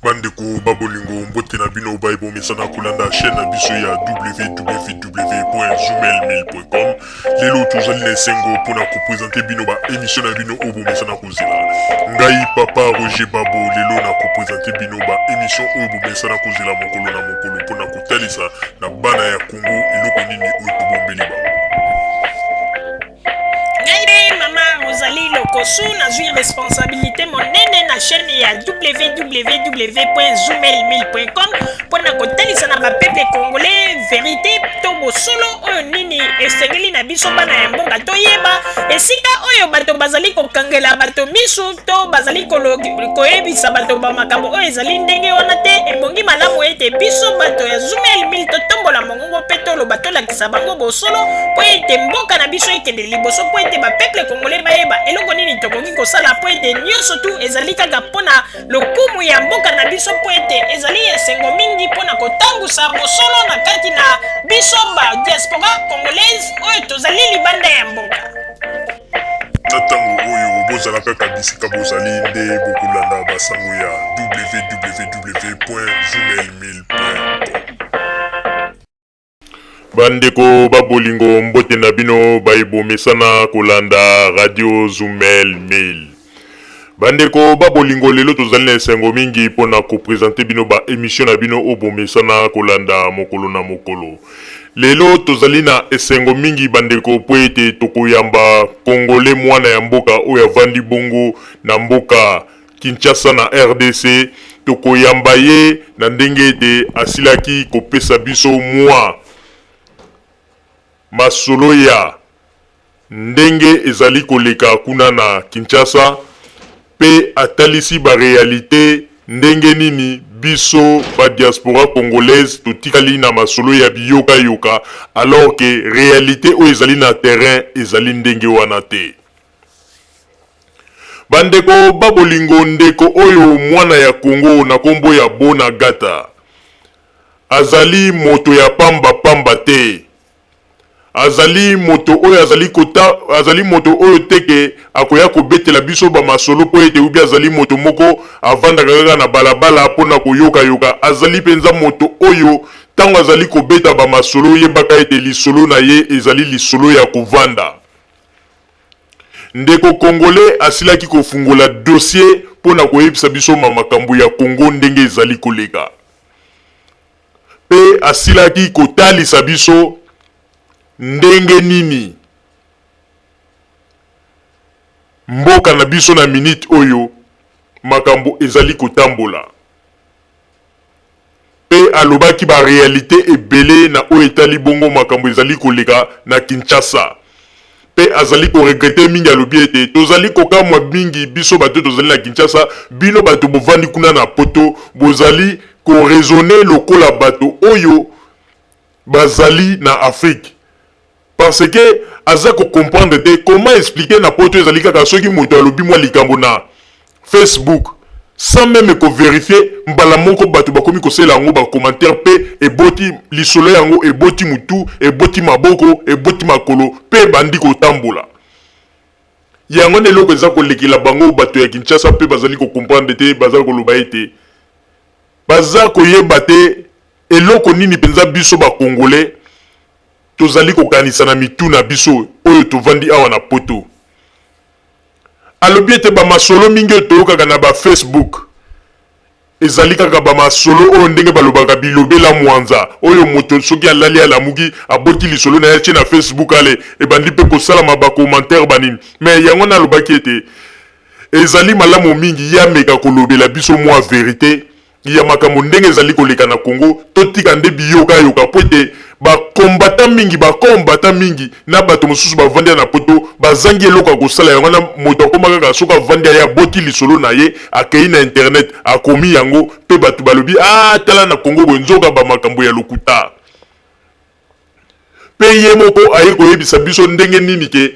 Bandeko babolingo mbote na bino baibo mesana kolanda chaîne na biso ya www.zoomel1000.com. Lelo tozali na esengo mpona kopresente bino ba émission na bino oyo bomesana kozela. Ngai papa Roger Babo lelo na kopresente bino ba émission oyo bomesana kozela mokolo na mokolo mpona kotalisa na bana ya Congo eloko nini oyo tobombeli bango. Ozali lokosu nazwi responsabilité monene na chaîne ya www.zoomel1000.com mpona kotalisa na bapeple congolais vérité to bosolo oyo nini esengeli na biso bana ya mboka toyeba esika oyo bato bazali kokangela bato misu to bazali koyebisa bato bamakambo oyo ezali ndenge wana te. Ebongi malamu ete biso bato ya Zoomel 1000 totombola mongongo mpe toloba tolakisa bango bosolo mpo ete mboka na biso ekende liboso mpo ete bapeple congolais bayeba eloko nini tokoki kosala mpo ete nyonso tu ezali kaka mpona lokumu ya mboka na biso mpo ete ezali esengo mingi mpona kotambusa bosolo na kati na biso ba diaspora congolaise oyo tozali libanda ya mboka. Na ntango oyo bozala kaka bisika bozali nde bokolanda basango ya www.zoomel1000.com. Bandeko babolingo mbote na bino baibomesana kolanda radio Zoomel 1000. Bandeko babolingo lelo tozali na esengo mingi mpona kopresente bino ba émission na bino oyo bomesana kolanda mokolo na mokolo. Lelo tozali na esengo mingi bandeko po ete tokoyamba Congolais mwana ya mboka oyo avandi bongo na mboka Kinshasa na RDC. Tokoyamba ye na ndenge ete asilaki kopesa biso mwa masolo ya ndenge ezali koleka kuna na Kinshasa pe atalisi ba réalité ndenge nini biso ba diaspora congolaise totikali na masolo ya biyoka yoka alors que réalité oyo ezali na terrain ezali ndenge wana te. Bandeko babolingo ndeko oyo mwana ya Congo na kombo ya Bona Gata azali moto ya pamba pamba te. Azali moto oyo teke akoya kobetela biso ba masolo po ete ubi azali moto moko avanda kaka na balabala pona koyoka yoka. Azali penza moto oyo tango azali kobeta ba masolo yebaka ete lisolo na ye ezali lisolo ya kovanda. Ndeko Congolais asilaki kofungola dossier pona koyebisa biso makambo ya Congo ndenge ezali koleka. Pe asilaki kotalisa biso ndenge nini mboka na biso na minute oyo makambo ezali kotambola. Pe alobaki ba réalité ebele na oyo etali bongo makambo ezali koleka na Kinshasa. Pe azali ko regrete mingi alobi ete tozali kokamwa mingi biso bato tozali na Kinshasa bino bato bovandi kuna na poto bozali ko raisonner lokola bato oyo bazali na Afrique. Parce que aza ko comprendre te comment expliquer na poto ezali kaka soki moto alobi mwa likambo na Facebook sans même ko vérifier mbala moko bato bakomi kosela yango ba commentaire pe eboti lisolo yango eboti mutu eboti maboko eboti makolo pe bandi ko tambola. Yango ne loko eza ko lekila bango bato ya Kinshasa pe bazali ko comprendre te bazali ko loba ete baza ko yeba te eloko nini penza biso ba Congolais tozali kokanisa na mitu na biso oyo tovandi awa na poto. Alobi ete ba masolo mingi toyokaka na ba Facebook ezali kaka ba masolo oyo ndenge balobaka bilobela mwanza oyo moto soki alali alamuki aboti lisolo na ye na Facebook ale ebandi pe kosala ba commentaire banini. Mais yango na alobaki ete ezali malamu mingi ya meka kolobela biso mwa vérité ya makambo ndenge ezali koleka na Congo totika nde biyoka yoka po ete ba combattant mingi na bato mosusu bavandi na poto bazangi eloko kosala yango na moto akomaka kaka soka vandi ya boti lisolo na ye akei na internet akomi yango pe bato balobi tala na Congo bonzoka ba makambo ya lokuta. Pe ye moko aye koyebisa biso ndenge nini ke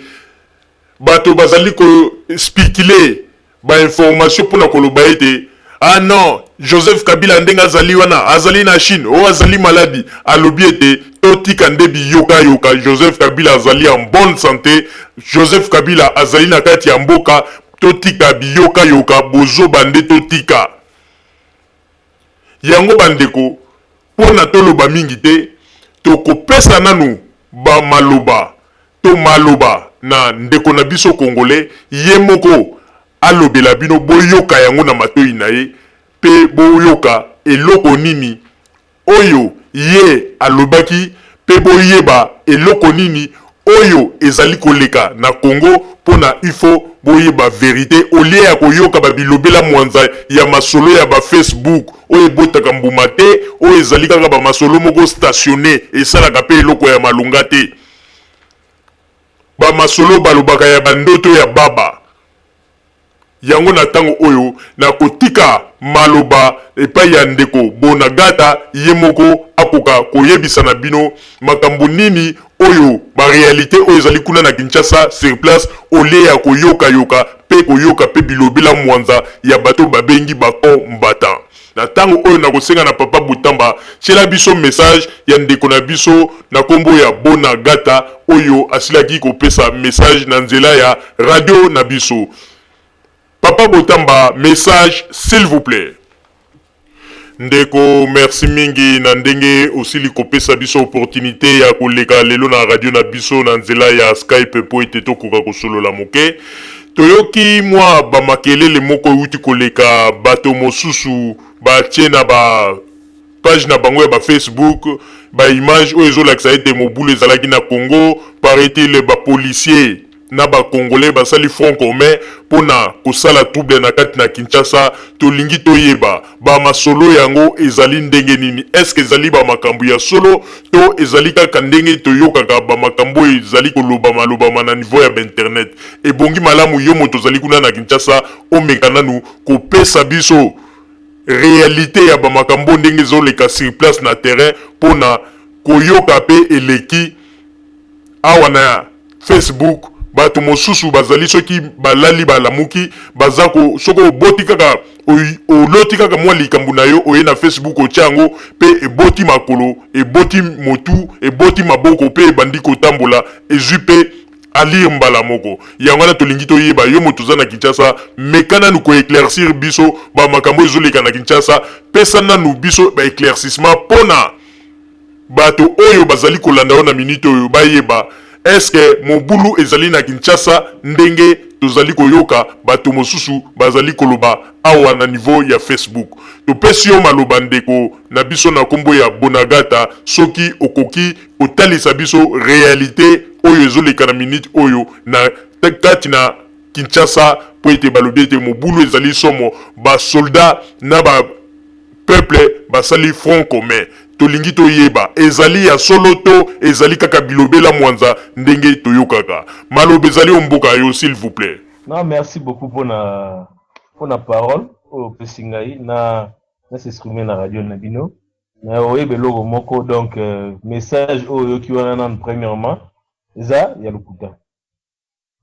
bato bazali ko spéculer ba information pona koloba ete non Joseph Kabila ndenge azali wana azali na Chine o azali maladi alobi ete totika nde biyoka yoka. Joseph Kabila azali en bonne santé, Joseph Kabila azali na kati ya mboka totika biyoka yoka bozo bande totika. yango bandeko pona toloba mingi te tokopesa nanu ba maloba to maloba na ndeko na biso congolais ye moko alobela bino boyoka yango na matoi na ye pe boyoka eloko nini oyo ye alobaki pe boyeba eloko nini oyo ezali koleka na Congo pona ifo boyeba vérité olie ya koyoka babilobela mwanza ya masolo ya ba Facebook oyo botaka mbuma te oyo ezali kaka ba masolo moko stationné esalaka pe eloko ya malunga te ba masolo balobaka ya bandoto ya baba yango na tango oyo na kotika maloba epai ya ndeko Bonagata ye moko akoka koyebisa na bino makambo nini oyo ba réalité oyo ezali kuna na Kinshasa sur place ole ya koyoka yoka pe koyoka pe bilobela mwanza ya bato babengi bako mbata na tango oyo na kosenga na papa Butamba chela biso message ya ndeko na biso na kombo ya Bonagata oyo asilaki kopesa message na nzela ya radio na biso. Papa Botamba, message s'il vous plaît. Ndeko, merci mingi na ndenge aussi li kopesa biso opportunité ya koleka lelo na radio na biso na nzela ya Skype po ete tokoka kosolola moke. Toyoki mwa ba makelele moko uti koleka bato mosusu ba tiena ba page na bango ya ba Facebook ba image oyo ezolakisa ete mobulu ezalaki na Congo paraît-il ba policier na ba congolais basali front commun pona kosala trouble na kati na Kinshasa tolingi toyeba ba masolo yango ezali ndenge nini est-ce que ezali ba makambo ya solo to ezali kaka ndenge toyokaka ba makambo ezali koloba maloba na niveau ya internet ebongi malamu yo moto zali kuna na Kinshasa omeka nanu kopesa biso réalité ya ba makambo ndenge zoleka sur place na terrain pona koyoka pe eleki awa na Facebook bato mosusu bazali soki balali balamuki bazako soko boti kaka oloti kaka mwa likambo na yo oye na Facebook ochango pe eboti makolo eboti motu eboti maboko pe bandi kotambola ezwi pe alir mbala moko yango na tolingi toyeba yo moto za na Kinshasa mekana nu ko éclaircir biso ba makambo ezoleka na Kinshasa pesa nanu biso ba éclaircissement pona bato oyo bazali kolanda na minute oyo bayeba est-ce que mobulu ezali na Kinshasa ndenge tozali koyoka bato mosusu bazali koloba awa na niveau ya Facebook topesi yo maloba ndeko na biso na kombo ya Bonagata soki okoki kotalisa biso réalité oyo ezoleka na minute oyo na kati na Kinshasa po ete balobi ete mobulu ezali somo ba soldat na ba peuple basali front commun tolingi toyeba ezali ya solo to ezali kaka bilobela mwanza ndenge toyokaka maloba ezali omboka yo s'il vous plaît. Non, merci beaucoup pour la parole au Pessingaï na s'exprimer na radio na bino na oyebe logo moko donc message oyo ki wana na premièrement eza ya lokuta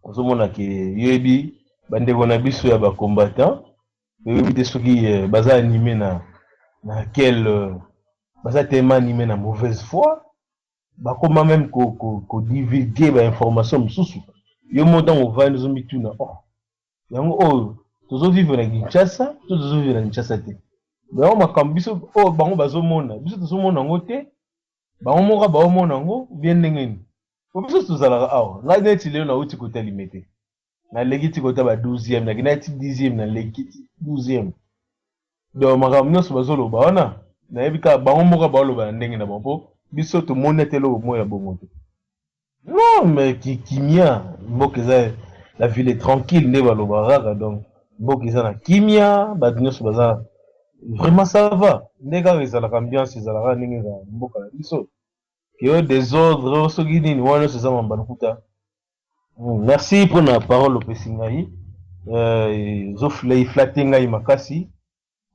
ozomona ke yebi bandeko na biso ya ba combattant yebi te soki baza animé na quel baza tellement animé na mauvaise foi bakoma même ko divulguer ba information mususu yo montant on va nous mituna oh yango oh tozo vivre na Kinshasa tozo vivre na Kinshasa te ba makambo biso oh bango bazomona biso tozomona ngo te bango moka baomona ngo bien ndengeni ko biso tozala awa ngai neti leo na uti kota limete na legiti kota ba 12e na kinati 10e na legiti 12e do makambo nyonso bazoloba wana na yebika bango moka baoloba ndenge na bango biso to monetelo moya bongo te. Non mais kimia mboka la ville est tranquille ne balobara donc mboka na kimia ba nyonso baza vraiment ça va ndeka ezala ambiance ezala ndenge za mboka na biso yo désordre soki nini wana c'est ça mambanukuta. Merci pour la parole au Pessingaï zoflei flatinga makasi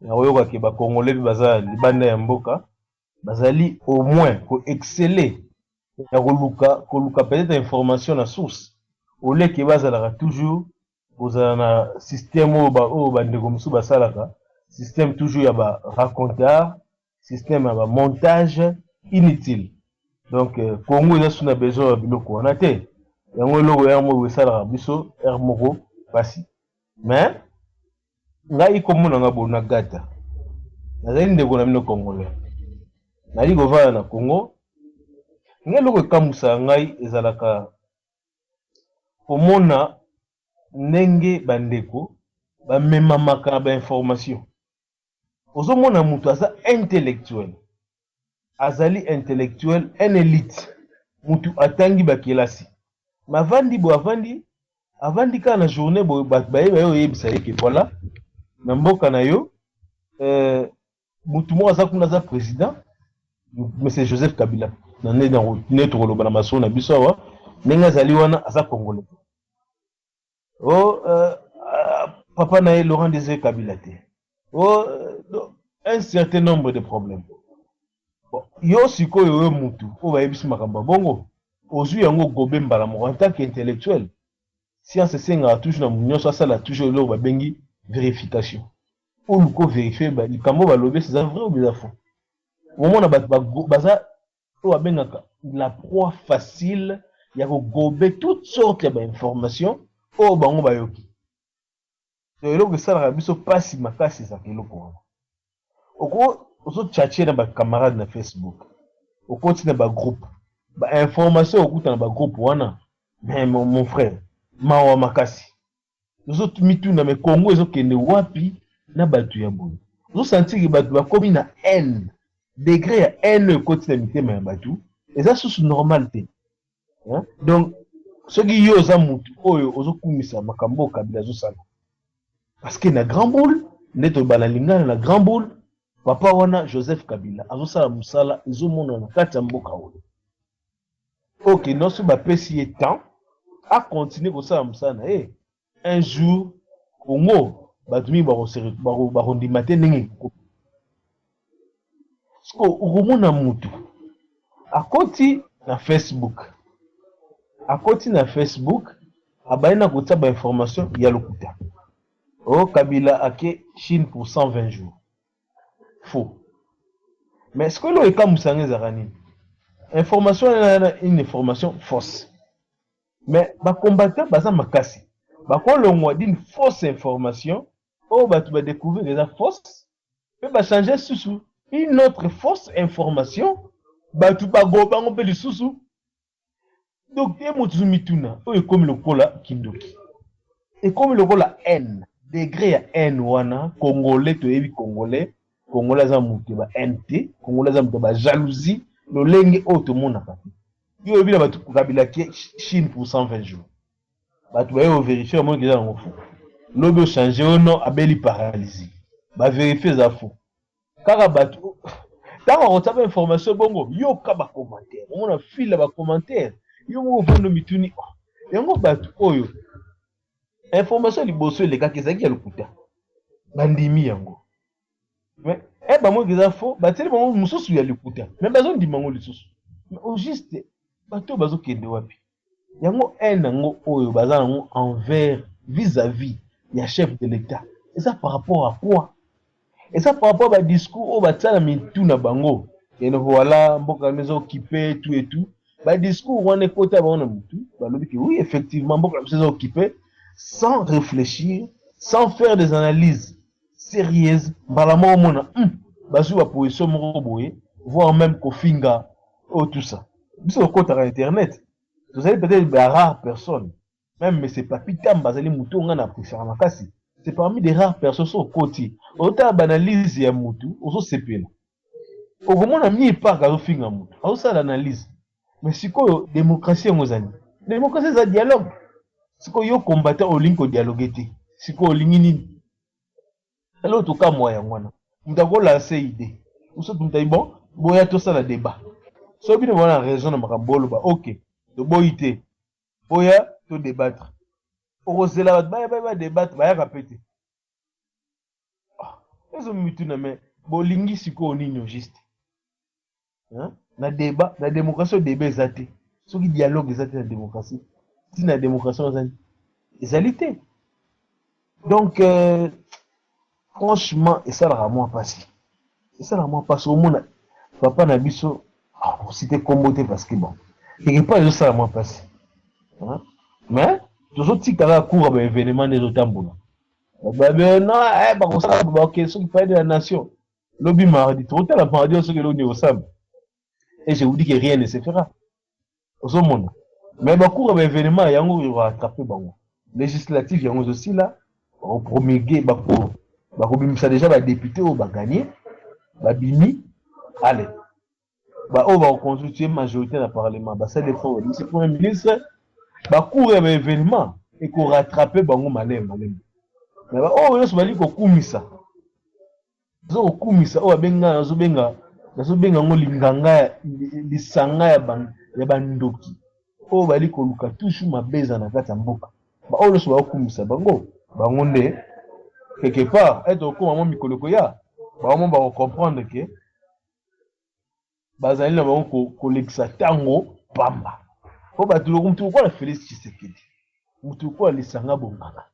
na oyoka ke ba congolais baza libanda ya mboka bazali au moins ko exceller ya koluka peut-être information na source ole ke bazala toujours bozala na système o bandeko musu basalaka système toujours ya ba raconteur système ya ba montage inutile donc Congo eza suna besoin ya biloko wana te yango eloko ya mo esalaka biso er moko pasi mais ngai komona nga Bonagata nazali ndeko na mino congolais nali kovanda na Congo ngai eloko ekamwisaka ngai ezalaka komona ndenge bandeko bamemamaka na bainformation. Ozomona mutu aza intellectuel azali intellectuel en élite mutu atangi bakelasi mavandi bo avandi kaka na journée bo bayeba yo oyebisa ye ke voilà na mboka na yo mutu moko aza kuna aza président monsieur Joseph Kabila na ne tokoloba na masolo na biso awa ndenge azali wana aza congolais papa na ye Laurent Désiré Kabila te un certain nombre de problèmes. Bon, yo sikoyo yo mutu o bayebisi makambo bongo ozwi yango gobe mbala moko en tant qu'intellectuel science esenga toujours na nyonso asala toujours eloko babengi vérification ou ko vérifier likambo balobi c'est vrai ou bien faux. Moment na baza o babengaka la proie facile ya ko gobe toutes sortes ya informations o bango bayoki. Eloko esalaka biso pasi makasi ezaka eloko wana oko ozotchache na bacamarade na Facebook okoti na bagroupe bainformation okuta na bagroupe wana mais mon frère mawa makasi ozomituna me Congo ezokende wapi na batu ya boye ozosantiki batu bakomi na haine degré ya haine ekoti na mitema ya batu eza susu normal te donc soki yo oza mutu oyo ozokumisa makambo Kabila azosala parce que na grand boule ndeto balalingana na grand boule papa wana Joseph Kabila azosala musala ezomona na kati ya mboka oyo ok noso bapesi ye temps a continuer kosala musala na ye un jour Congo bato mingi bakondima te ndenge siko okomona mutu akoti na Facebook abaye na kotia bainformation ya lokuta Kabila ake Chine pour 120 jours. Faux. Mais ce que l'on est comme Zarani, information est une information fausse. Mais les combattants baza makasi. Quand l'on a dit une fausse information, tu vas découvrir déjà fausse, et va changer sous une autre fausse information, tu vas go on peut le sous. Donc il y a mituna, comme le kola kindoki. Et comme le kola haine, degré ya haine wana congolais to yebi congolais za mutu ba NT congolais za mutu ba jalousie lolenge oto mona kati yo yebi na batu Kabila ki Chine pour 120 jours batu ba yo vérifier mo ngeza ngofu lobo changer ono abeli paralysie ba vérifier za fou kaka batu tango otaba information bongo yo ka ba commentaire on a file ba commentaire yo mo vondo mituni yango batu oyo information liboso elekaki ezalaki ya lokuta bandimi yango mais bango eza faux bateli bango mosusu ya lokuta mais bazondima yango lisusu mais au juste bato bazokende wapi yango nango oyo baza nango envers vis-à-vis ya chef de l'état eza par rapport à quoi eza par rapport à discours oyo batiala mitu na bango ene voilà mboka mezo occupé tout et tout discours wana ekota bango na mutu balobi ke oui effectivement mboka mezo occupé sans réfléchir, sans faire des analyses sérieuses, balama mona bazou position moko boye, voire même kofinga tout ça. Biso ko ta internet. Vous allez peut-être des rares personnes. Même mais c'est pas pitam bazali mutu nga na préfère makasi. C'est parmi des rares personnes au côté. Ota banalise ya mutu, ozo sepela. Okomona mi pas ka finga mutu. Azo ça l'analyse. Mais siko démocratie ngozani. Démocratie c'est dialogue. Siko yo combattant olingo dialoguer te siko olingi nini alors tout cas moi yangwana mutako lancer idée uso tumtai bon boya to sala débat so bino bona raison na makambolo ba OK to boyité boya to débattre orozela ba débattre ba ya kapete ezo mituna mais bolingi siko nini juste na débat na démocratie débat ezate soki dialogue ezate na démocratie la démocratie égalité. Donc franchement et ça la moi passé. Et ça la moi passé au monde papa na biso c'était comboté parce que bon. Il pas de ça la moi passé. Mais toujours ti kala cours ba événement des autres tambola. Non, bah ça OK ceux qui parlent de la nation. Lobby mardi, trop tard, la mardi, on se fait au Sam. Et je vous dis que rien ne se fera. Au monde. Mais beaucoup d'événements, il y a un rattrapé. Législatif, il y a aussi là. Au premier gay, ça déjà, les députés ont gagné. Bini, allez. On va constituer majorité dans le Parlement. Ça dépend. C'est pour un ministre. Beaucoup d'événements et qu'on rattrape bango malem. Mais on se dit qu'on kumisa. Zo kumisa o benga benga ngo linganga lisanga ya bandoki. O bali ko luka toujours mabeza na kata mboka. O le so kumisa bango nde quelque part être au moment mikoloko ya on va comprendre que bazali na bango ko lexa tango pamba. O batulu kumtu ko la Félix Tshisekedi. Mutu ko lisanga bongaka.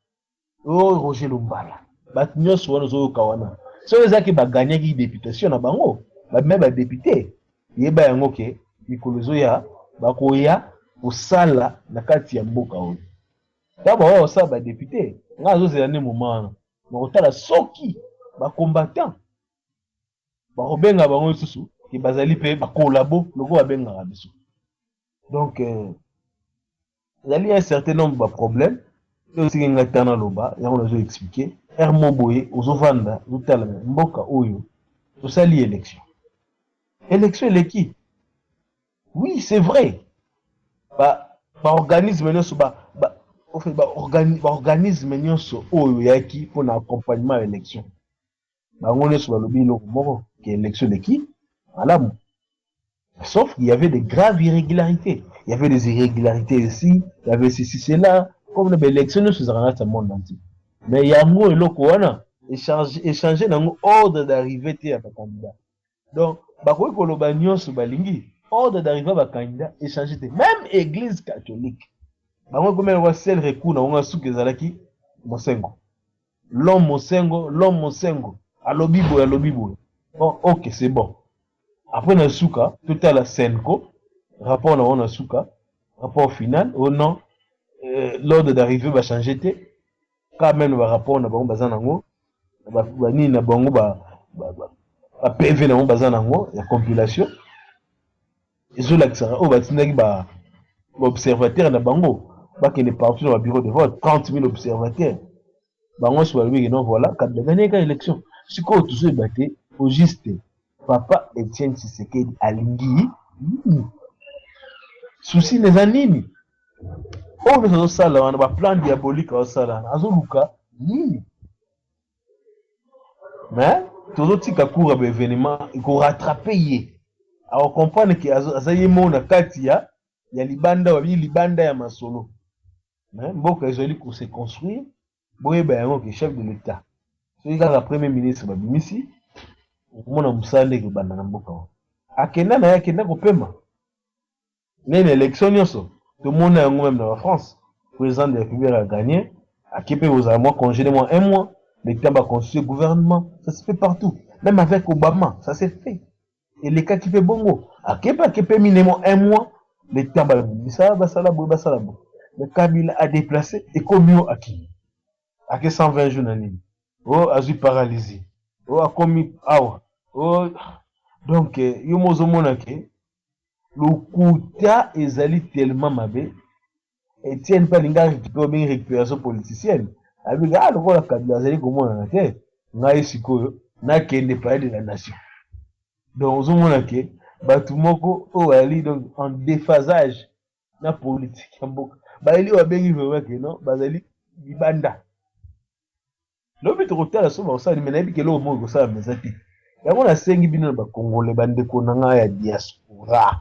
O Roger Lumbala. Bat nyonso wana zo kawana. So les qui va gagner qui députation na bango, même ba député, yeba yango ke mikolozo ya bakoya osala na kati ya mboka oyo. Taba wa osala ba député, nga zo zela ne moment na otala soki ba combattant ba robenga bango susu ki bazali pe ba collabo loko ba benga biso. Donc il y a un certain nombre de problèmes. Aussi nga tana loba, yango nazo expliquer. Hermoboye, Ozovanda, Lutalame, Mboka Oyo, tout ça lié élection. Élection, elle est qui? Oui, c'est vrai. Organisme, organisme, Oyo, yaki, pour l'accompagnement à l'élection. On est sur le bilo, qui est élection de qui? Voilà. Sauf qu'il y avait des graves irrégularités. Il y avait des irrégularités ici, il y avait ceci, cela. Comme l'élection, nous sommes dans le monde entier. Mais il y a un mot échanger dans l'ordre d'arrivée à un candidat. Donc, ordre d'arrivée à un candidat, échanger. Même église catholique. Comme un seul recours dans un souk ezalaki Mosengo. L'homme Mosengo. Alobibo. Bon, ok, c'est bon. Après, on a souka, tout à la Senko, rapport on a souka, rapport final, au nom, l'ordre d'arrivée va changer. Quand même le rapport na bango bazanango ni na bango ba PV na bango bazanango ya compilation ezo laksara o batindaki ba observateur na bango ba que les partis dans le bureau de vote 30 000 observateurs bango so balobiki non voilà quand gagner ka élection siko toujours débatté au juste papa Etienne Tshisekedi alingi souci les anini. Oh, mais ça ça là, on a plan diabolique à ça là. Azoluka, ni. Mais tous les petits cours à événement, il faut rattraper yé. Alors comprendre que azaye mona katia, il y a libanda ya masolo. Mais mboka ezoli pour se construire, boye ba yango ke chef de l'état. Celui là la premier ministre ba bimisi, mona musande ke banda na mboka. Akenda na yakenda ko pema. Nene élection nyonso. Tout le monde est même dans la France. Le président de la République a gagné. À qui peut vous avoir congédé un mois. L'État va constituer le gouvernement. Ça se fait partout. Même avec Obama, ça s'est fait. Et les cas qui fait bongo. À qui peut minimum un mois. L'État va ça, le Kabila a déplacé et commis à qui? À qui 120 jours en ligne. Oh, a eu paralysé. Oh, a commis awa. Oh, donc, yomozo monake. Le Kouta ezali tellement mabe et tiennent pas l'inga récupérer récupération politicienne avec le voilà Kabila ezali komona na te ngai sikoyo na kende pas de la nation donc ozomona ke batu moko o ali donc en déphasage na politique ya mboka bali wa bengi vraiment que non bazali libanda lobi to kotala so ba osali mena bi ke lo mo ko sa mezati yango na sengi bino ba congolais bande ko nanga ya diaspora.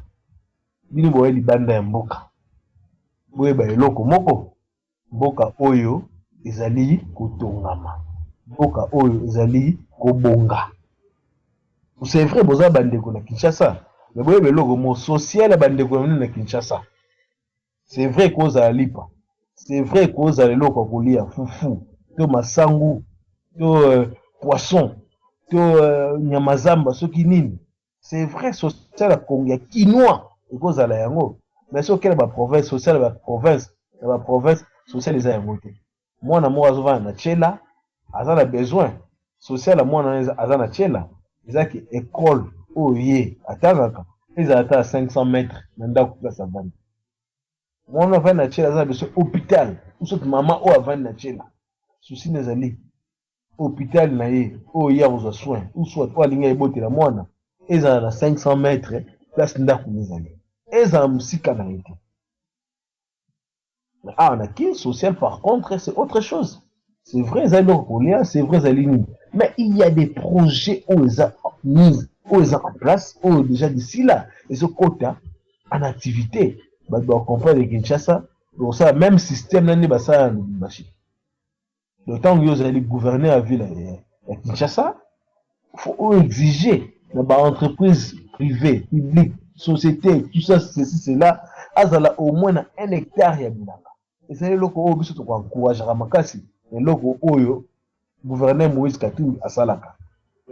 Bini boye libanda ya mboka boye ba eloko moko mboka oyo ezali kotongama mboka oyo ezali kobonga c'est vrai boza bandeko na Kinshasa mais boye eloko mo social bandeko na Kinshasa c'est vrai koza lipa c'est vrai koza eloko kolia fufu to masangu to poisson to nyamazamba soki nini c'est vrai social ya quinoa cause à la yango mais ce qu'elle va province sociale va province sociale les a yangoté moi na moi azova na chela azana besoin social moi na azana chela ezalaki école oyo ye atangaka ezalaka à 500 mètres na ndako place avandi mwana avandi na tiela aza biso hôpital usoki mama oyo avandi na tiela susi nezali hôpital na ye oyo ye akozwa soin uswat oyo alingi ayebotela mwana ezala na 500 mètres place ndako nezali ezala mosika na ye te. Ah, on a qui social par contre, c'est autre chose. C'est vrai, ça c'est vrai, ça mais il y a des projets où ils ont mis, où ils ont en place, où déjà d'ici là, ils ont quota en activité. Bah, on comprend les Kinshasa, donc ça, même système, là, n'est ça, machine. D'autant que vous allez gouverner la ville à Kinshasa, il faut exiger dans les entreprises privées, publiques, sociétés, tout ça, ceci, cela, azala au moins un hectare ya bilanga. Et c'est le ko biso to encourage makasi, et loko oyo gouverneur Moïse Katumbi asalaka.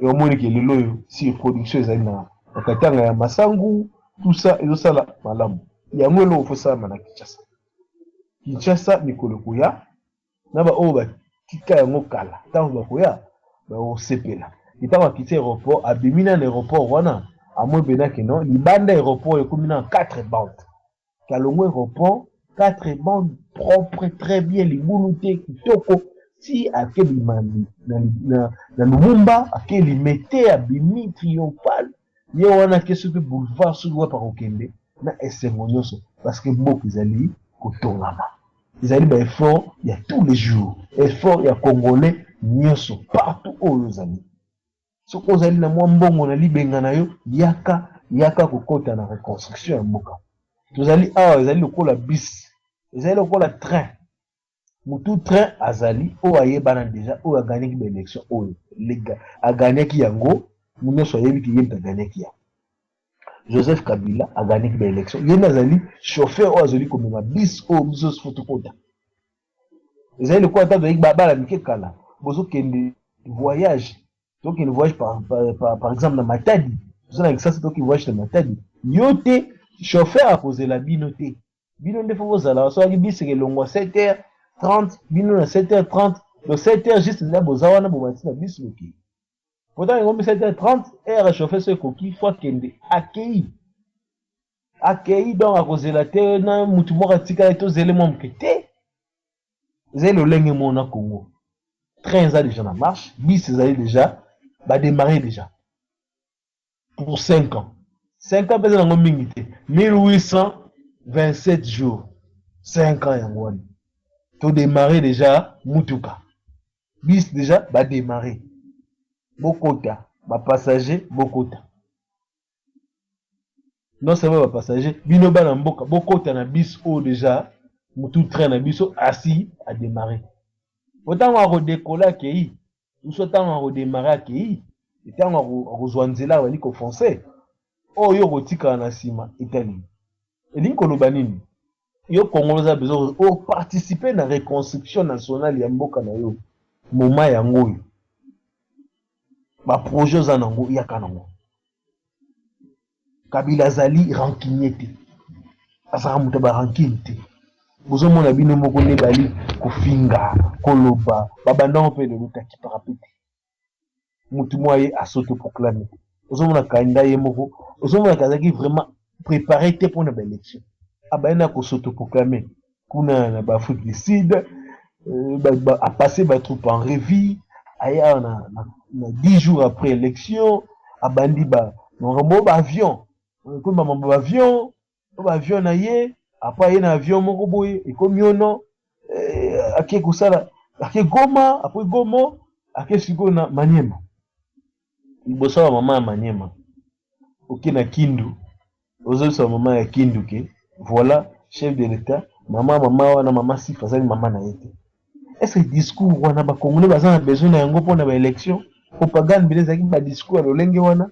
Et au moins que le loyo si production ezali na katanga ya masangu, tout ça ezo sala malamu. Ya ngolo faut ça na Kinshasa. Kinshasa ni kolokoya na ba oyo ba kika yango kala. Tango bakoya ba o sepela. Itawa kiti aéroport abimina na aéroport wana amwe benaki non libanda aéroport ekomina 4 bandes. Kalongo aéroport 4 bandes propres très bien libuluté kitoko si akeli mandi na Lumumba akeli mete abimi triomphal ye wana kesu pe boulevard sur wa parokende na esengo nyonso parce que mboka ezali kotongama ezali ba effort ya tous les jours effort ya congolais nyonso partout oyo ezali soko ozali na mwa mbongo na libenga na yo yaka kokota na reconstruction ya mboka tozali awa ezali lokola bis ezali lokola train mutu train azali oyo ayebana deja oyo aganyaki ba élection oyo aganyaki yango nyonso ayebi ki yebita aganyaki yango Joseph Kabila aganyaki ba élection ye azali chauffeur oyo azali komema bis oyo biso fotokota ezali lokola tato yeki babala mike kala bozokende voyage tokende voyage par exemple na Matadi tozala kisasa toki voyage na Matadi yo te chauffeur akozela bino te bino nde faut ozala soki bis elongwa 7h30 bino na 7h30 le 7h juste na bozawa na bomati na bis loki pourtant ngombi 7h30 heure chauffeur so ekoki fois kende akei donc akozela te na mutu moko atikala tozele mwa moke te ezali lolenge mona Congo train eza déjà na marche bis ezali déjà badémarrer déjà pour 5 ans 5 ans pesa nango mingi te 1827 jours 5 ans yango wana to démarrer déjà mutuka bis déjà badémarrer bokota bapassager bokota non seulement bapassager bino bana mboka bokota na bis oyo déjà mutu train na biso asi a démarrer autant on redécoller akei ou autant on redémarrer akei etango akozwa nzela bali kofoncer oyo kotika na sima Italie elingi koloba nini yo Congolais a besoin de participer na reconstruction nationale ya mboka na yo moma yango oyo ba projet za nango yaka nango Kabila azali rancunier te azaka mutu ba rancune te bozomona bino moko nde bali kofinga koloba babanda mpe lelo taki parapete mutu moye asotoproclame ozomona kanda ye moko ozomona kazaki vraiment préparé te pour na élection abayena ko s'autoproclamer kuna na Afrique du Sud a passé ba troupe en revue aya na 10 jours après élection abandi ba ngombo ba avion ko mambo ba avion na ye après ye na avion moko boye e komi ono ake kusala ake Goma après Goma ake siko na Maniema liboso ya mama ya Maniema oke na Kindu ozosa mama ya Kindu ke voilà chef de l'état mama wana mama Sifa zali mama na yete est-ce que discours wana ba congolais baza na besoin na yango pona ba élection propagande bileza ki ba discours lolenge wana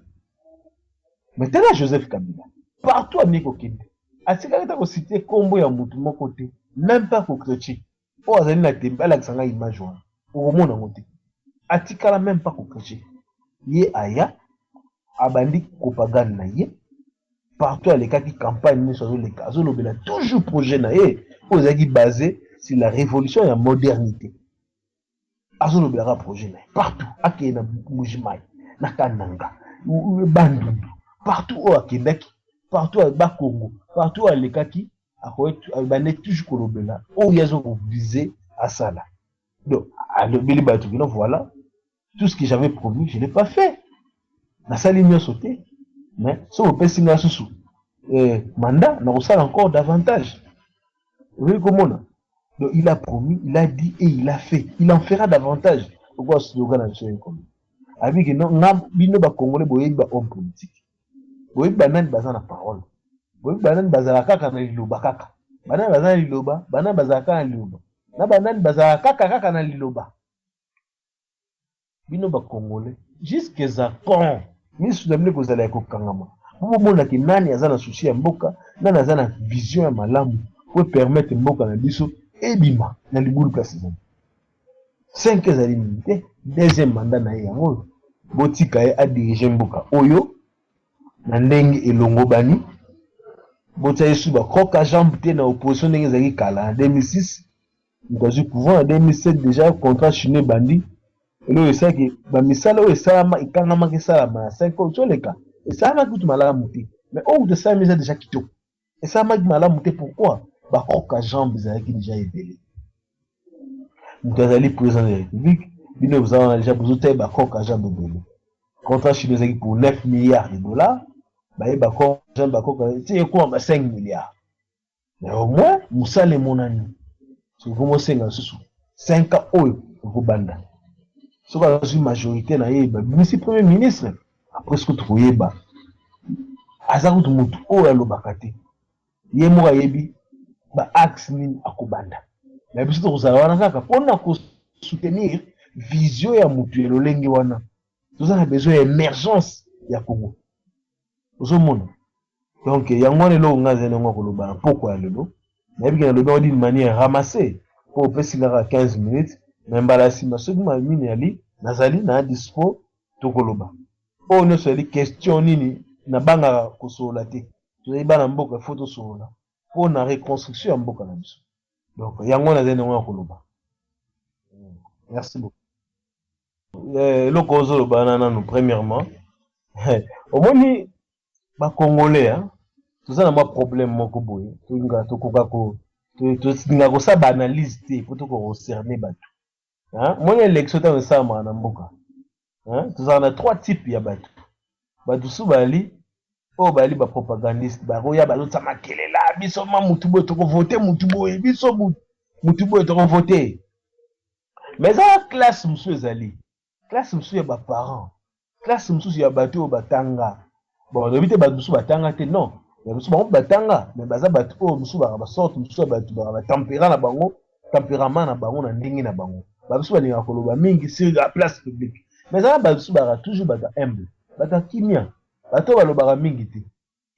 maintenant Joseph Kabila partout amiko kende atika ta ko citer kombo ya mutu moko te même pas ko critique o azali na tembe ala kisanga image wana o mona ngote atika même pas ko critique ye aya abandi propagande na ye partout à l'écart qui campagne sur le cas azolobela toujours projet na ye ozaki basé sur la révolution et la modernité azolobela projet na ye partout akena mujimai na kananga Bandundu, partout où Kendaki, partout à Bakongo, partout à Lekaki, il est toujours Kolobela, où il y a visé à ça là. Donc, à le Batukino, voilà, tout ce que j'avais promis, je ne l'ai pas fait. La salle est sauté, mais si on peut signer sous mandat, on a encore davantage. Vous voyez comment on. Donc, il a promis, il a dit et il a fait. Il en fera davantage. Pourquoi ce slogan a changé comme ça? Avec non, bino ba Congolais boye ba homme politique. Boye ba nan bazana parole. Boye ba nan bazala kaka na liloba kaka. Bana bazana liloba, bana bazala kaka na liloba. Na banan bazala kaka na liloba. Bino ba Congolais jusqu'à ça quand misu damne ko zala ko kangama. Vous mona ki nani azana souci ya mboka, nani azana vision ya malamu pour permettre mboka na biso ebima na libulu place. 5 ans limité, deuxième mandat na yango. Botika ye a diriger mboka oyo na ndenge elongo bani. Botia yesu ba kroka jambe te na opposition ndenge zaki kala en 2006. Nous avons pouvoir en 2007 déjà contrat chine bandi. Et là, c'est que ba misala o esama ikangama ke sala ma 5 ans tsoleka. Et ça m'a coûté malamu te. Mais au de ça mais déjà quitté. Et ça m'a malamu te pourquoi? Ba kroka jambe zaki déjà ébélé. Nous avons président de la République, nous avons déjà besoin de bakok à jambe de contrat chinois pour 9 milliards de dollars, bah bakok jambe bakok c'est quoi 5 milliards. Mais au moins Moussa le monani. C'est comment c'est dans sous 5 ans au banda. Ce qu'on a une majorité na yeba, monsieur premier ministre après ce que trouvé ba. Azaku mutu o ya lobakate. Yemo yebi ba axe ni akobanda. Mais biso tozala kaka pona ko soutenir vision ya mutu elolengi wana. Tozala besoin d'émergence ya Congo. Ozomona. Donc yango lelo ngaze ngo koloba pourquoi ya lelo. Mais bien le don d'une manière ramassée pour pesinga 15 minutes même balasi masoki ma mini ali nazali na dispo to koloba. O no seli question nini na banga ko sola te. Tozali bana mboka photo sola. Pour na reconstruction ya mboka na biso. Donc, yango na zene ngwa koloba. Merci beaucoup. Le cause banana nous premièrement. Au moins ba Congolais hein. Tout ça na ma problème moko boye. Tunga tokoka ko tinga ko sa banalise te pour to ko cerner batu. Hein? Mon élection ta ça na mboka. Hein? Tout ça na 3 types ya batu. Batu su bali o bali ba propagandiste ba roya ba lotsa makelela biso ma mutu bo to ko voter mutu boye biso mutu boye to ko voter. Mais ça classe musu ezali. Classe musu ya ba parents. Classe musu ya batu o batanga. Bon, on évite batu su batanga te non. Ya musu ba batanga, mais baza batu o musu ba sorte musu batu ba tempérament na bango, tempérament na bango na ndingi na bango. Ba musu ba ninga koloba mingi sur la place publique. Mais ça batu su ba toujours bata humble. Bata kimia. Bato balobaka mingi te.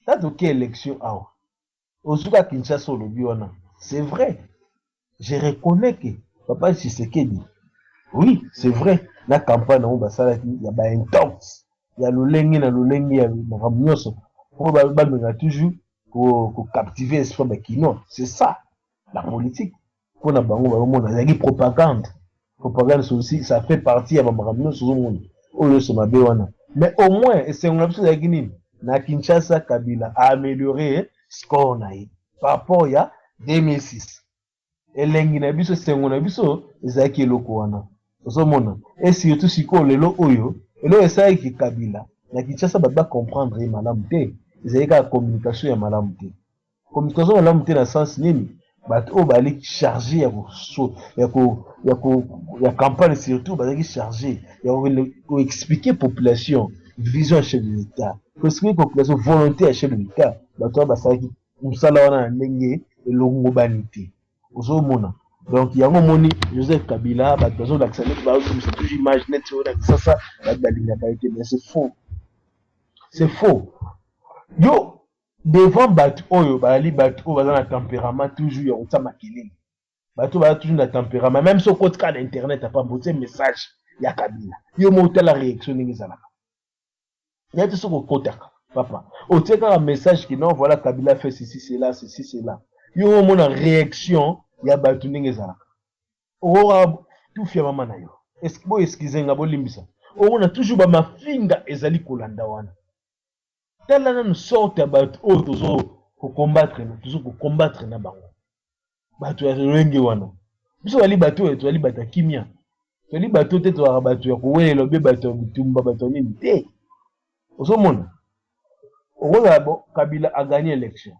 Ça toke élection awa. Ozuka Kinshasa olobi wana. C'est vrai. Je reconnais que Papa Tshisekedi. Oui, c'est vrai. La campagne on basalaki ya ba intense. Ya lolengi na lolengi ya makamnyoso. Pour ba toujours ko captiver l'esprit ba kino. C'est ça la politique. Pour na bango ba mona ya propagande. Propagande aussi ça fait partie ya ba makamnyoso zo mona. Oyo so mabe wana. Mais au moins, et c'est une option de na Kinshasa Kabila a amélioré ce qu'on a eu par rapport à 2006. Et l'engina biso c'est un biso ezaki eloko wana. Ozomona. Et surtout si ko lelo oyo, elo esa ki Kabila na Kinshasa ba comprendre malamu te. Ezeka communication ya malamu te. Communication ya malamu te na sens nini? Bato o bali charger ya campagne surtout bali charger ya ko expliquer population vision à chef de l'État ko expliquer population volonté à chef de l'État bato ba saki musala wana na ndenge elongo banité ozomona donc yango moni Joseph Kabila bato d'accès ba c'est toujours image net sur ça balinga été mais c'est faux yo devant batu oyo bali batu oyo baza na tempérament toujours ya kotsa makelele batu baza toujours na tempérament même sur côté cas d'internet a pas posé message ya Kabila yo mo la réaction ndenge ezalaka ya te soko kotaka papa o teka un message qui non voilà Kabila fait ceci c'est là yo mo na réaction ya batu ndenge ezalaka ora tout fier mama na yo est-ce que bo excuser nga bo limbisa on a toujours ba mafinga ezali kolanda wana tala na sorte about autres ko combattre toujours ko combattre na bango bato ya lolenge wana biso bali bato eto bali bata kimia toli bato te to bato ya kowelela be bato bitumba bato nini te osomona okola bo Kabila a gagné l'élection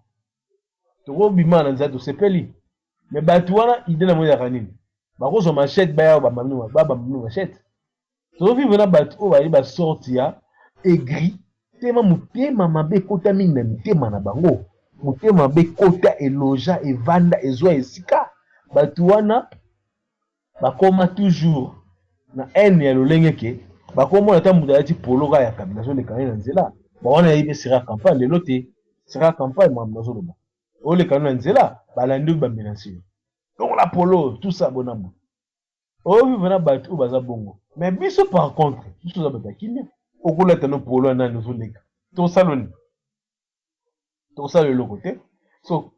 to bima na nzato sepeli mais bato wana idée na moya kanini bakozo machette ba ba mamnu machette to vivre na bato o bali ba sortir aigri tema mutema mabe kota mingi na mitema na bango mutema mabe kota eloja evanda ezwa esika bato wana bakoma toujours na haine ya lolenge ke bakoma na tamuda ya ti poloka ya Kabila so le kanina nzela ba wana yibe sera campagne lelo te sera campagne moi nazo loba o le kanina nzela balandi ba menacer donc la polo tout ça bonamo o vivre na bato baza bongo mais biso par contre biso za bata kimia okola tano polo na nous leka to saloni to salo le côté so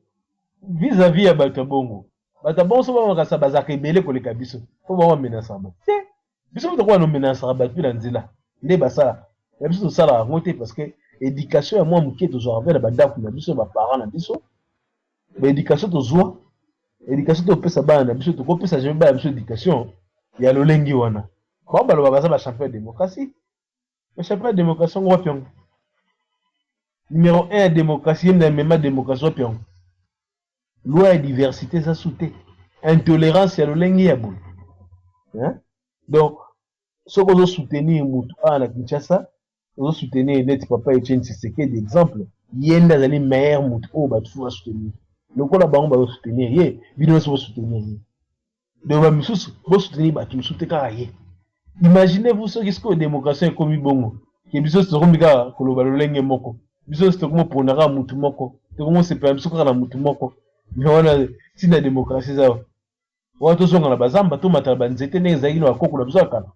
vis-à-vis ya bato bongo bata bon so ba makasa bazaka ebele koleka biso po ba menacer ba te biso to kwa no menacer ba pi na nzela nde basala ya biso to sala ngote parce que éducation ya moi muke to zo avec ba ndaku na biso ba parents na biso ba éducation to zo éducation to pesa ba na biso to ko pesa je ba biso éducation ya lolengi wana ba ba lo ba ba champion de démocratie le champion de démocratie ngo pion numéro 1 démocratie même démocratie pion loi et diversité ça souté intolérance ya lolengi ya boule hein donc ce qu'on doit soutenir mutu na Kinshasa on doit soutenir net papa Etienne Tshisekedi d'exemple yenda zali meilleur mutu o ba tu soutenir le ko la bango ba soutenir ye bino so soutenir ye donc ba misusu bo soutenir ba tu soutenir ye imaginez-vous ce qui est démocratie comme bongo ke biso so komika koloba lolenge moko biso so komo ponaka mutu moko to komo se pa biso kana mutu moko wana tina démocratie za wato zonga na bazamba to matala banzete ne ezali na bakoko na biso akana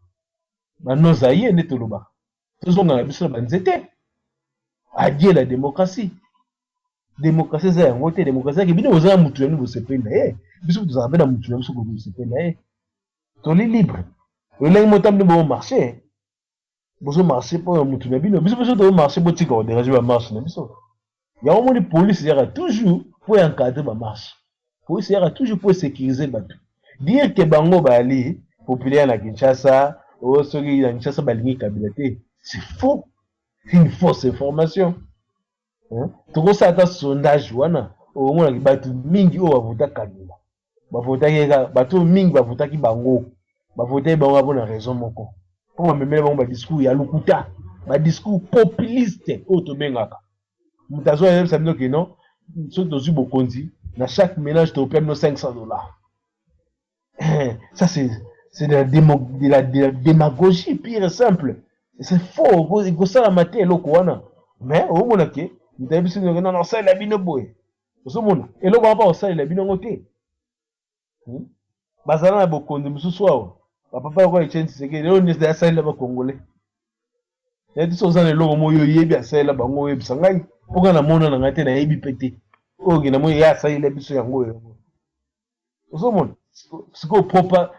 banoza ye nde toloba to zonga na biso na banzete adie la démocratie démocratie za yango te démocratie ke bino ozala mutu ya nivo sependa ye biso tozala pe na mutu ya biso ko sependa ye toli libre olengi motambi bo marché bozo marché po mutu na bino biso biso to marché bo tika o déranger ba marche na biso ya au moins police yaka toujours pour encadrer ba marche police yaka toujours pour sécuriser bato dire que bango bali populaire na Kinshasa o soki na Kinshasa balingi Kabila te c'est faux c'est une fausse information hein to ça ta sondage wana o mona ki bato mingi o bavota Kabila bavota yeka bato mingi bavota ki bango bavota bango bona raison moko pour memela bango ba discours ya lukuta ba discours populiste o to bengaka mutazo ya sabino que non ceux de Zubokonzi na chaque ménage te paye $500. Ça c'est de la démagogie pire et simple. C'est faux, il faut ça la mater loko wana. Mais au mona ke, mutabiso non ça la bino boy. Au mona, et lo ba ça la bino ngote. Bazala na Bokonzi mususu wa. Papa ko Etienne Tshisekedi on est ça la ba congolais. Ya diso za le logo moyo yebi asala bango yebi sangai. Oka na mona na ngate na yebi pété. Oki na moyo ya asala biso yango yo. Osomona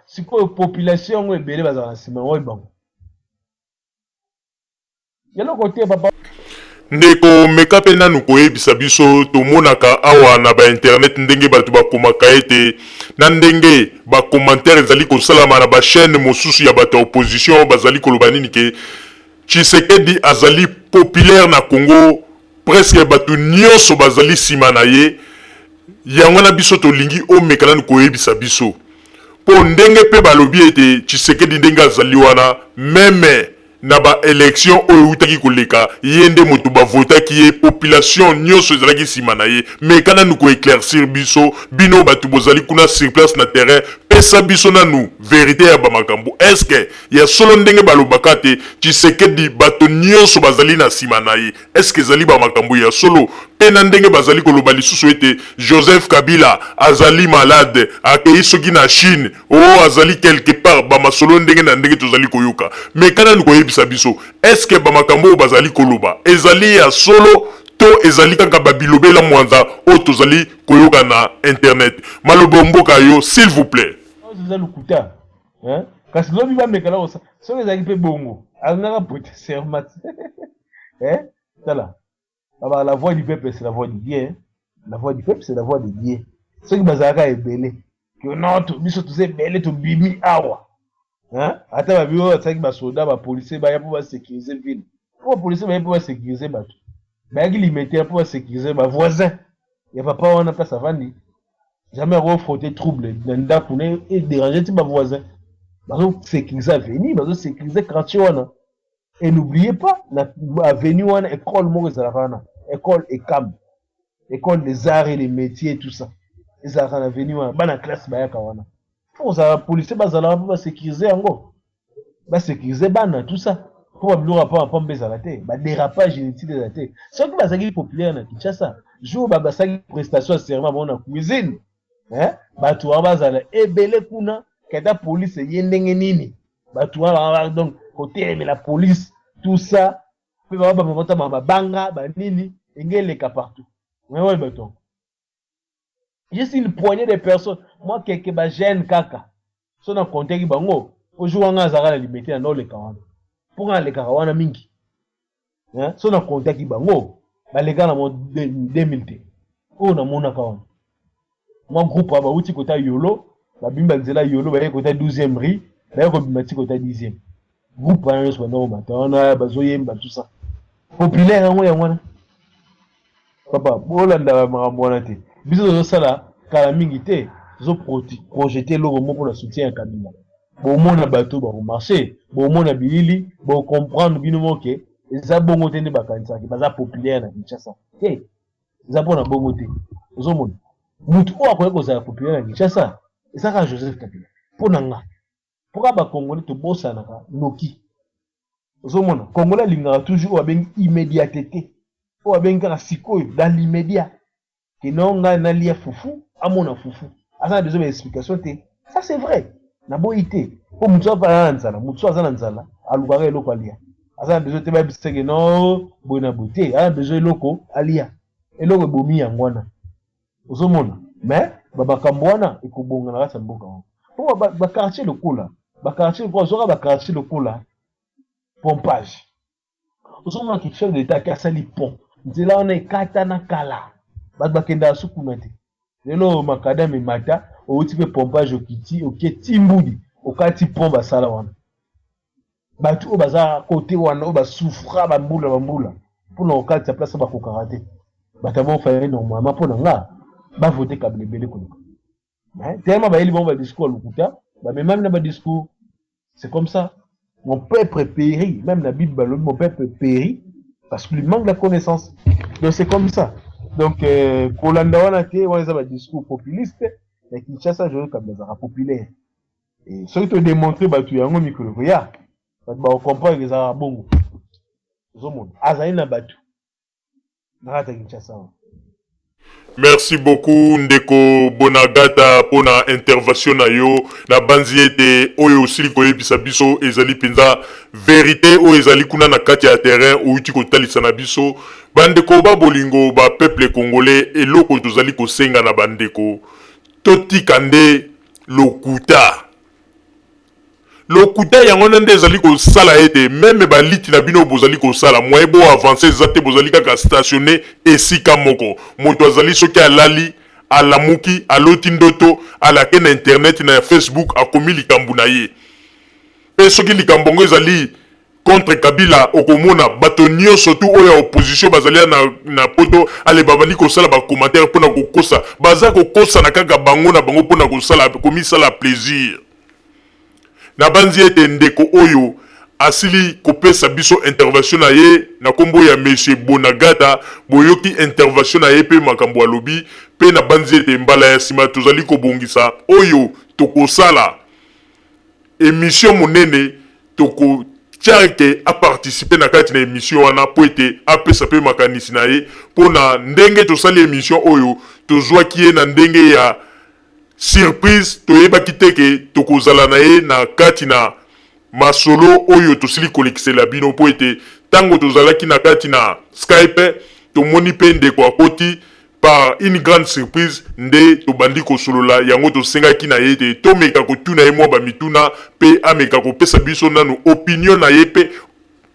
siko population ngo ebele bazala sima ngo bango. Yalo côté papa ndeko meka pe nanu koyebisa biso tomonaka awa na ba internet ndenge bato bakomaka ete na ndenge ba commentaire ezali kosalama na ba chaîne mosusu ya bato opposition bazali koloba nini ke Tshisekedi azali populaire na Congo presque bato nyonso bazali sima na ye yango na biso tolingi omeka nanu koyebisa biso po ndenge pe balobi ete Tshisekedi ndenge azali wana meme na ba élection oyo utaki koleka yende moto ba votaki ye population nyonso ezalaki sima na ye mais kana nous ko éclaircir biso bino batu bozali kuna sur place na terrain pesa biso nanu vérité ya ba makambo est-ce que ya solo ndenge balobaka te Tshisekedi bato nyonso bazali na sima na ye est-ce que ezali ba makambo ya solo pe na ndenge bazali koloba lisusu ete Joseph Kabila azali malade akei soki na Chine o azali quelque part ba masolo ndenge na ndenge tozali koyoka mais kana nous ko biso est-ce que bamakambo bazali koloba ezali ya solo to ezali kaka babilobela mwanza o tozali koyoka na internet malobo mboka yo s'il vous plaît ezali lukuta hein kasi lobi ba mekala osa so ezali pe bongo Alnara potassium mat. Hein? Voilà. Alors, la voix du peuple, c'est la voix de Dieu. Hein? La voix du peuple, c'est la voix de Dieu. Ceux qui bazaka est belé. Que non, tout biso tout c'est belé, tout bimi awa. Hein? Attends, ma bio, c'est que ma soldat, ma policier, bah, pour sécuriser la ville. Pour la police, bah, pour sécuriser ma tout. Bah, il limité pour sécuriser ma voisin. Il n'y a pas on a pas ça vandi. Jamais refrotter trouble. Nanda pour et déranger tout ma voisin. Bah, sécuriser à venir, bah, sécuriser quand et n'oubliez pas, la avenue, on a école Maurice Alarana, école ECAM, école des arts et des métiers et tout ça. Les arts en avenue, on a classe Bayakawana. Faut que la police va sécuriser en gros. Va sécuriser bana, tout ça. Pour pas blur rapport à pompe à la tête. Bah, dérapage inutile de la tête. Ce qui va s'agir populaire dans Kinshasa. Jour, bah, ça prestation de serment, bon, en cuisine. Hein? Bah, tu vas et belé kuna, kata police, yendenge nini. Bah, tu vas donc, côté mais la police tout ça peut va ba banga ba nini engele ka partout mais ouais béton juste une poignée de personnes moi quelques ba jeune kaka so na compter ki bango ojuwa nga zaka la liberté na le kawana pour nga le kawana mingi hein so na compter ki bango ba le kana mo 2000 o na mona kawana moi groupe ba uti kota yolo ba bimba nzela yolo ba kota 12e rue ba ko bimati kota 10e groupe hein so na matana bazoyemba tout ça populaire ngo yangwana papa bolanda makambo te biso zo sala kala mingi te zo projeter logo mo pour le soutien à Kabila bo mona bato ba marché bo mona bilili bo comprendre bino moke eza bongo te ne bakanisa ki baza populaire na Kinshasa hey eza bona bongo te zo mona mutu o akoye ko za populaire na Kinshasa eza ka Joseph Kabila pona nga pourquoi ba Congolais to bossa na noki ozomona Congolais lingaka toujours abengi immédiateté o abengi ka sikoyo dans l'immédiat que non nga na lia fufu amona fufu asa besoin d'explication te ça c'est vrai na boité ko mutu apa nzala mutu azana nzala alukaka eloko alia asa besoin te ba bisenge non bona beauté a besoin eloko alia eloko bomi yangwana ozomona mais baba kambwana ekobonga na kasa mboka po ba quartier lokula ba quartier ko zoka ba quartier lokula pompage ozomona ki chef d'état ki asali pont nzela on ekata na kala ba bakenda sukuna te lelo makadame mata outi pe pompage okiti oketi mbudi okati pont basala wana batu o baza côté wana o basouffra bambula pour no okati place ba kokara te batamo faire normalement pour nga ba voter Kabila belé koleka mais tellement ba eli bon ba discours lukuta ba même na ba discours c'est comme ça mon peuple périt même la Bible mon peuple périt parce qu'il manque la connaissance donc c'est comme ça donc kolanda wana te wana ba discours populiste et Kinshasa je Kabila populaire et surtout démontrer batu yango mikolo ya ba comprendre que ça bongo zomo azali na batu na Kinshasa. Merci beaucoup Ndeko Bonagata pour na intervention na yo na banzi ete oyo osili koyebisa biso ezali penza vérité oyo ezali kuna na kati ya terrain outi kotalisa na biso bandeko ba bolingo ba peuple congolais eloko tozali kosenga na bandeko totika nde lokuta yango nde ezali kosala ete meme baliti na bino bozali kosala moye bo avancer zate bozali kaka stationné esika moko moto azali soki alali alamuki aloti ndoto alake na internet na Facebook akomi likambo na ye pe soki likambo ngo ezali contre Kabila okomona bato nyonso tu oyo opposition bazali na poto ale babali kosala ba commentaire pona kokosa baza kokosa na kaka bango na bango pona kosala komisala plaisir na banzi ete ndeko oyo asili kopesa biso intervention na ye na kombo ya monsieur Bonagata boyoki intervention na ye pe makambo alobi pe na banzi ete mbala ya sima tozali kobongisa oyo tokosala émission monene toko tiareke a participer na kati na émission wana po ete apesa pe makanisi na ye po na ndenge tosali émission oyo tozwaki ye na ndenge ya surprise toyebaki teke tokozala na ye na kati na masolo oyo tosili kolekisela bino po ete tango tozalaki na kati na Skype tomoni pe ndeko akoti par une grande surprise nde tobandi kosolola yango tosengaki na ye te tomeka kotuna ye mwa bamituna pe ameka kopesa biso nanu opinion na ye pe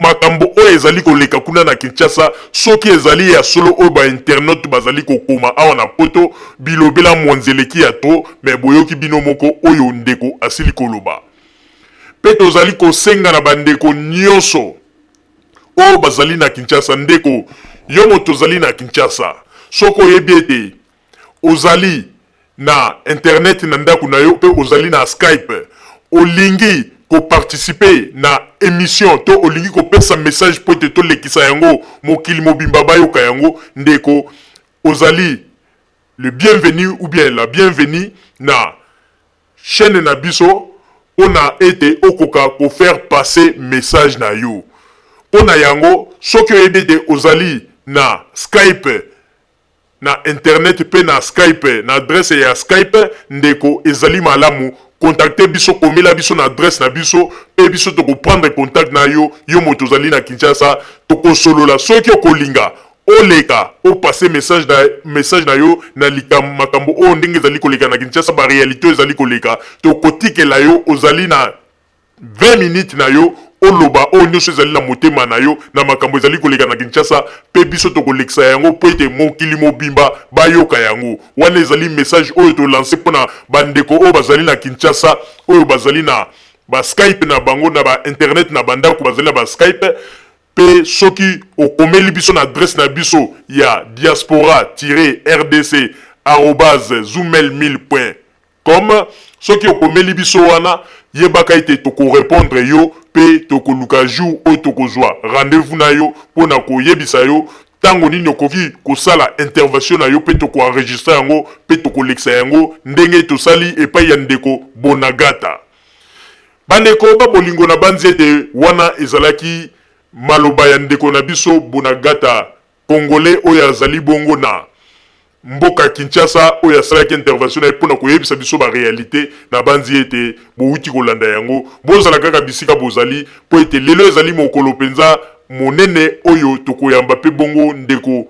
makambo oyo ezali koleka kuna na Kinshasa soki ezali ya solo oyo ba internet bazali kokoma awa na poto bilobela mwanzeleki ya to me boyoki bino moko oyo ndeko asili koloba pe tozali kosenga na bandeko nyonso oyo bazali na Kinshasa ndeko yo moto ozali na Kinshasa soko oyebi ete ozali na internet na ndako na yo pe ozali na Skype olingi ko participer na émission to olingi ko pesa message po te to lekisa yango mokili mobimba bayoka yango ndeko ozali le bienvenu ou bien la bienvenue na chaîne na biso ona ete okoka ko faire passer message na yo ona yango soki oyebete ozali na Skype na internet pe na Skype na adresse ya Skype ndeko ezali malamu contacter biso komela biso na adresse na biso pe biso toko prendre contact na yo yo moto ozali na Kinshasa toko solola soki okolinga oleka o passer message na yo na likam makambo o ndenge ezali koleka na Kinshasa ba réalité ezali koleka toko tikela yo ozali na 20 minutes na yo oloba o nyonso ezali na motema na yo na makambo ezali koleka na Kinshasa pe biso tokolekisa yango po ete mokili mobimba bayoka yango wana ezali message oyo to lancer mpona bandeko oyo bazali na Kinshasa oyo bazali na ba Skype na bango na ba internet na bandako bazali na ba Skype pe soki okomeli biso na adresse na biso ya diaspora-rdc@zoomel1000.com soki okomeli biso wana yebaka ete toko répondre yo pe toko luka jour o toko zwa rendez-vous na yo pona ko yebisa yo tango nini okoki kosala intervention na yo pe toko enregistrer yango pe toko lekisa yango ndenge tosali epai ya ndeko Bonagata bandeko ba bolingo na banzi ete wana ezalaki maloba ya ndeko na biso Bonagata congolais oyo azali bongo na mboka Kinshasa oyo asalaki intervention na pona koyebisa biso ba réalité na banzi ete bouti kolanda yango bozala kaka bisika bozali po ete lelo ezali mokolo penza monene oyo tokoyamba pe bongo ndeko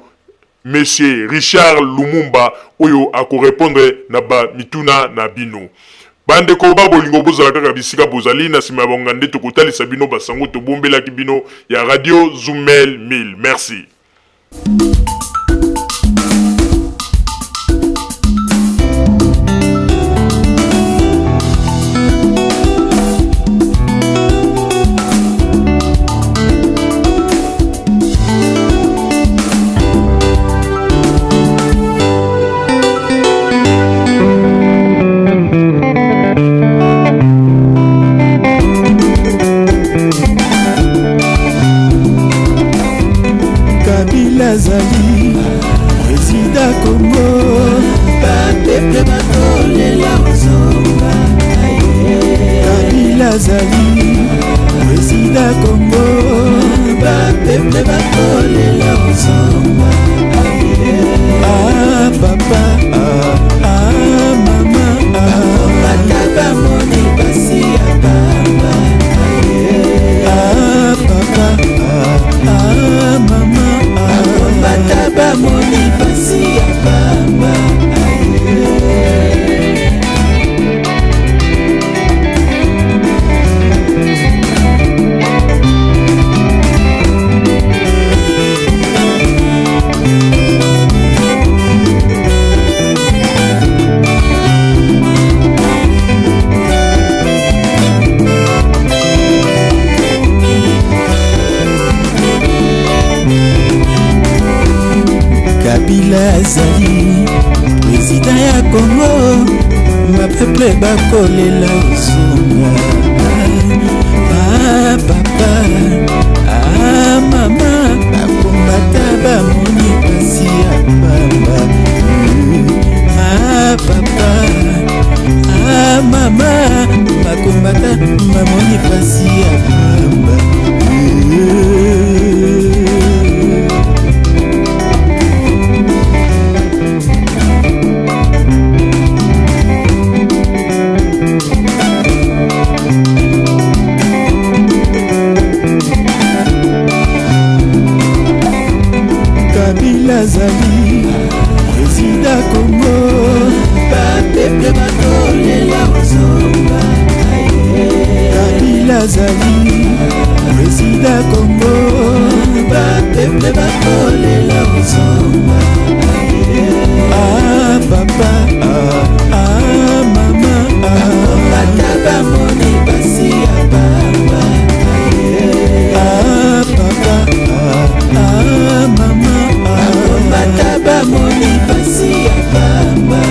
monsieur Richard Lumumba oyo ako répondre na ba mituna na bino bandeko ba bolingo bozala kaka bisika bozali na sima bonga nde tokotalisa bino basango tobombelaki bino ya radio Zoomel 1000 merci. Azali président Congo bapeple bakolela ozonga Kabila azali président Congo bapeple bakolela ozonga ah papa ah mama bataba moni basi ya baba ah papa ah mama bataba moni basi ya baba Kabila azali président ya Congo bapeple bakolela ozonga ah papa ah mama bakombata bamoni pasi ya baba ah papa ah mama bakombata bamoni pasi ya baba azali président Congo bapeple bakolela ozonga Kabila azali président président Congo bapeple bakolela ozonga ah papa ah mama bata bamoni basi ya baba ah papa ah mama bata bamoni basi ya baba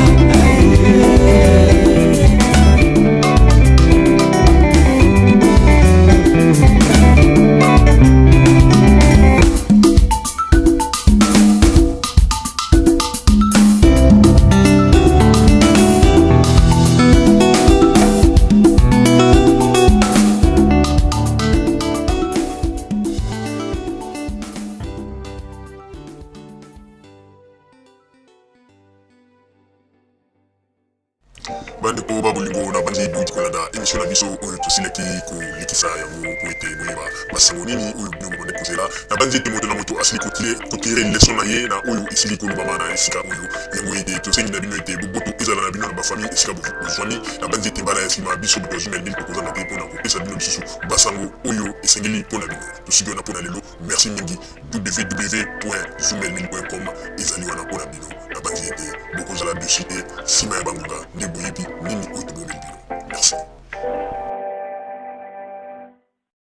bande ko babulingo na bandi duti kolanda emission na biso oyo tosileki kolikisa yango po ete boyeba basango nini oyo bino bobande kozela na bandi ete moto na moto asili kotire leson na ye na oyo esili kolobama na esika oyo yango ete tosengi na bino ete boboto ezala na bino na bafamille esika bozwani na bandi ete mbala ya nsima biso bato ya jumel nini tokozanga te mpona kopesa bino lisusu basango oyo esengeli mpona bino tosiki wana mpona lelo merci mingi www.zumelmil.com ezali wana mpona bino na bandi ete bokozala deside nsima ya bangonga nde boyebi nini oyo tobomeli bino merci.